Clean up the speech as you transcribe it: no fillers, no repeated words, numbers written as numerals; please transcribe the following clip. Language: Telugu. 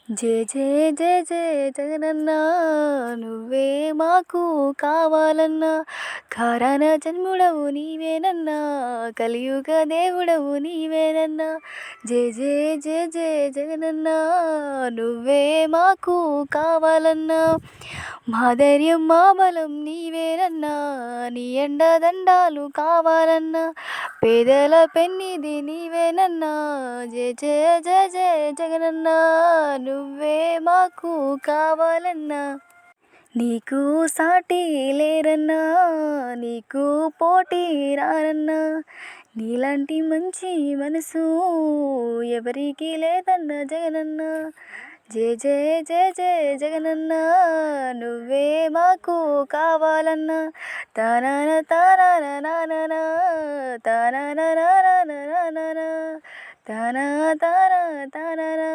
జయ జయ జయ జయ జగనన్నా నువ్వే మాకు కావాలన్నా కారణ జన్ముడవు నీవేనన్నా కలియుగ దేవుడవు నీవేనన్నా జయ జయ జయ జయ జగనన్నా నువ్వే మాకు కావాలన్నా మా ధైర్యం మా బలం నీవేనన్నా నీ అండదండాలు కావాలన్నా పేదల పెన్నిది నీవేనన్నా జయ జయ జయ జయ జగనన్నా నువ్వే మాకు కావాలన్నా నీకు సాటి లేరన్నా నీకు పోటీ రారన్నా నీలాంటి మంచి మనసు ఎవరికి లేదన్నా జగనన్నా జయ జయ జయ జయ జగనన్నా నువ్వే మాకు కావాలన్నా తానాన తానాన నాననా తానాన నానన నాననా తానా తానా తాననా